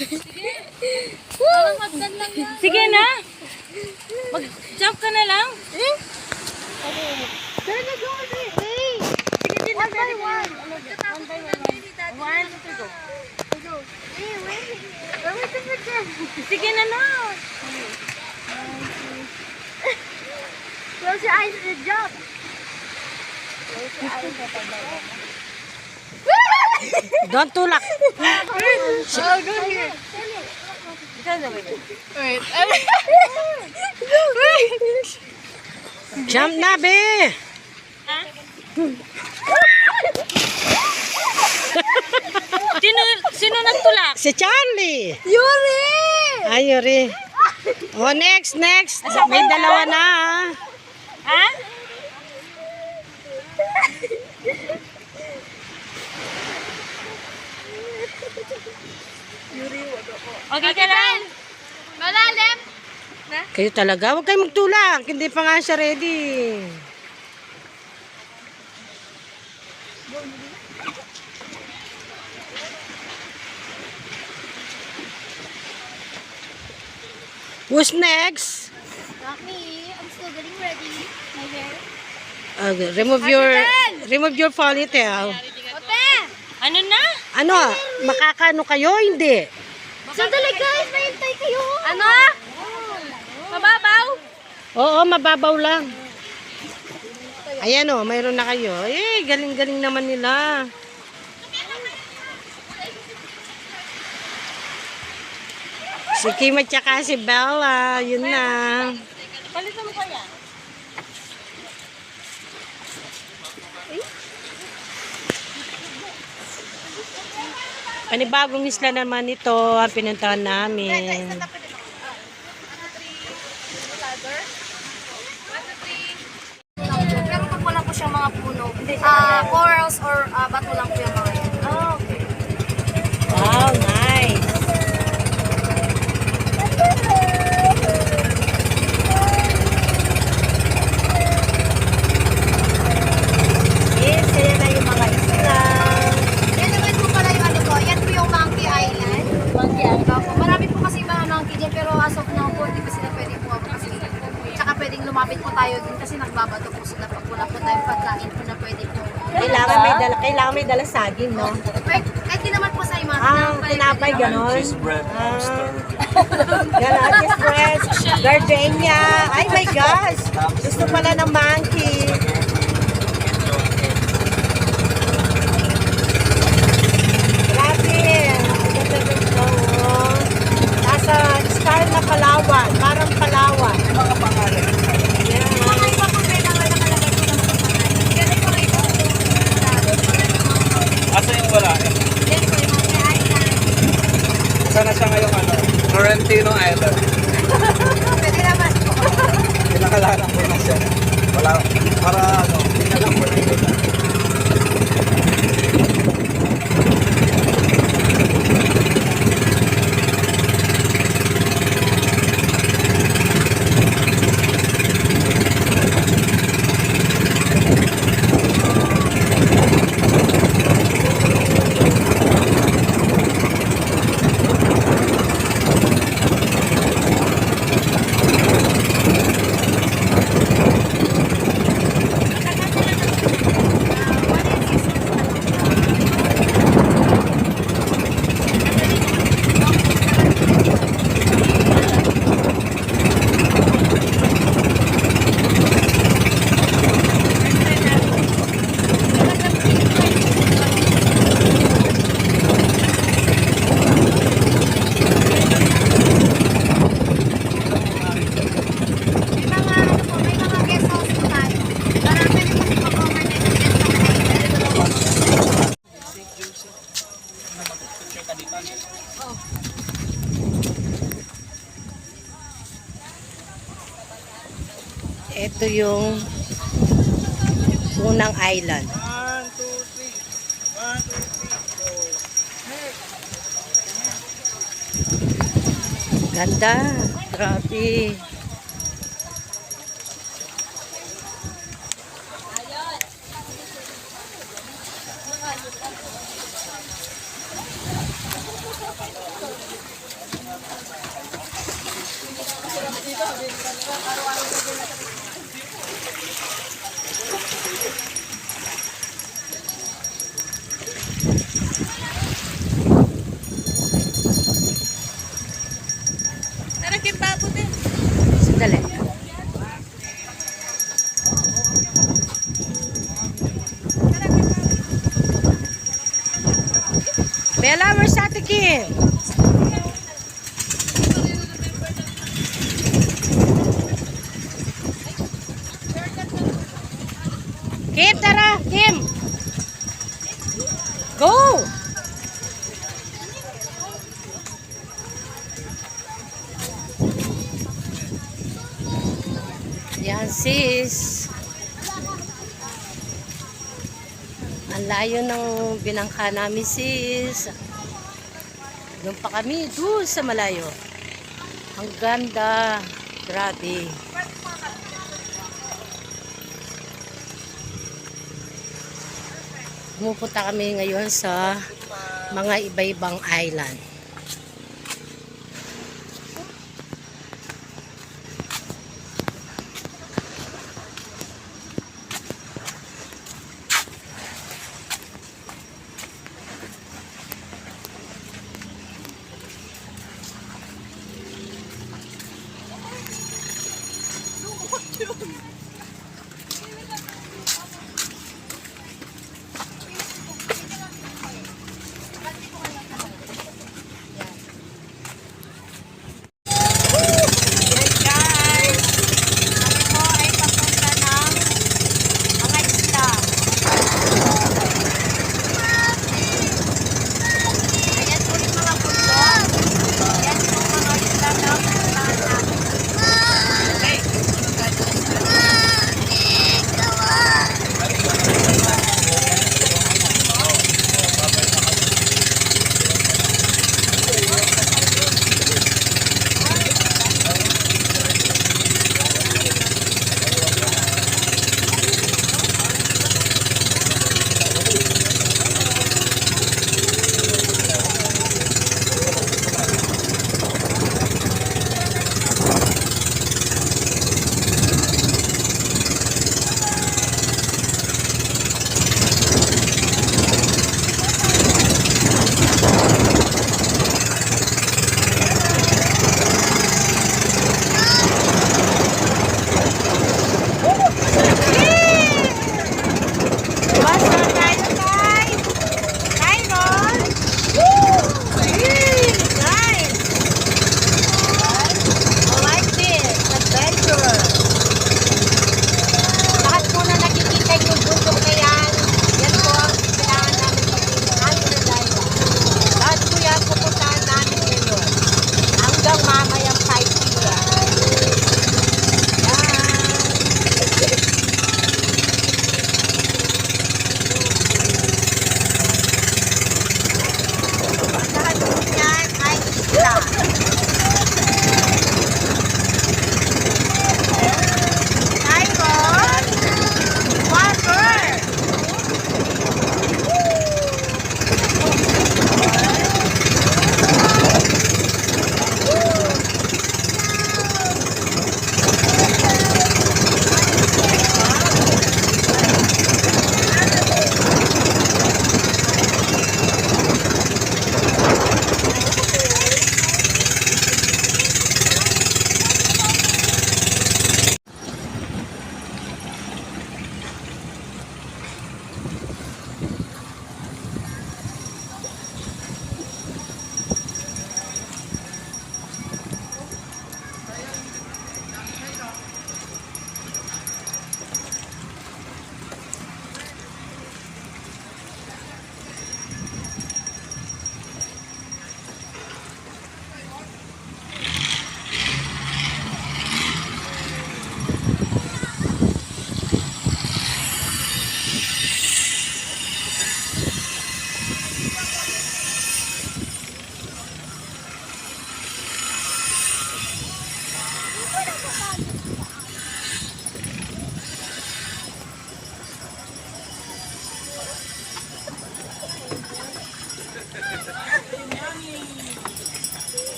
Parang hagdan lang yan. Sige na. Mag-jump ka na lang. Turn the door, hey! One by one. One by one. One, two, go. Go. Hey, wait. Wait a second. Sige na na. Close your eyes and jump. Close your eyes and jump. Don't tulak. Oh, go here. Wait. Jump na, be. Sino nagtulak? Si Charlie. Yuri! Ay, Yuri. Oh, next. May dalawa na. Ha? Okay ka lang. Malalim. Kayo talaga, huwag kayo magtulak. Hindi pa nga siya ready. Who's next? Not me. I'm still getting ready. My hair. Okay, remove your ponytail. Ote! Ano na? Ano? Makakano kayo? Hindi. Sandali guys, mahintay kayo. Ano? Mababaw? Oo, mababaw lang. Ayan o, mayroon na kayo. Eh, galing-galing naman nila. Si Kim at saka si Bella, yun na. Palitan mo kaya? Panibagong isla naman ito ang pinuntahan namin. Pero pag wala po siyang mga puno, corals or bato lang po yung mga yan. Oh, okay. Wow, nice. Yes, kaya na yung mga isla. Yan naman po pala yung ano po, yan po yung Monkey Island. Monkey Island. Opo, marami po kasi mga monkey dyan, pero as of now po, hindi pa sila pwedeng po kasi. Tsaka pwedeng lumapit po tayo din kasi nagbabato po sila pag wala po tayong pagkain po na pwede po. Kailangan may dala saging, no? Kahit din naman po sa ima. Tinapay, ganon. Cheese bread, mustard. Ganon, cheese bread, gardenia. Ay my gosh! Gusto pala ng monkey. Grabe. Ganda-ganda, oh. Nasa star na Palawan. Parang Palawan. Mga pangalan. Mga iba po may nakalagay po ng mga pangalan. Yan po ito. Asa yung wala eh? Yan po yung Monkey Island. Sana siya ngayong ano? Florentino Island. Pwede naman po. Pinakalalang ko na siya. Wala, para ano, hindi na lang po na ito. May mga guest house po tayo. Para pwede po siya mag-overnight sa guest house. Ito yung unang island. 1, 2, 3. 1, 2, 3. Ganda. Grabe. Sandali. Bella, where's Ate Kim? Kim, tara! Kim! Go! Yan, sis. Ang layo ng binangka namin, sis. Doon pa kami, doon sa malayo. Ang ganda. Grabe. Pumupunta kami ngayon sa mga iba-ibang island.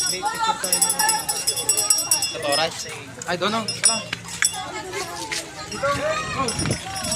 Sa Torres. Ay, doon. Tara. Dito. Go.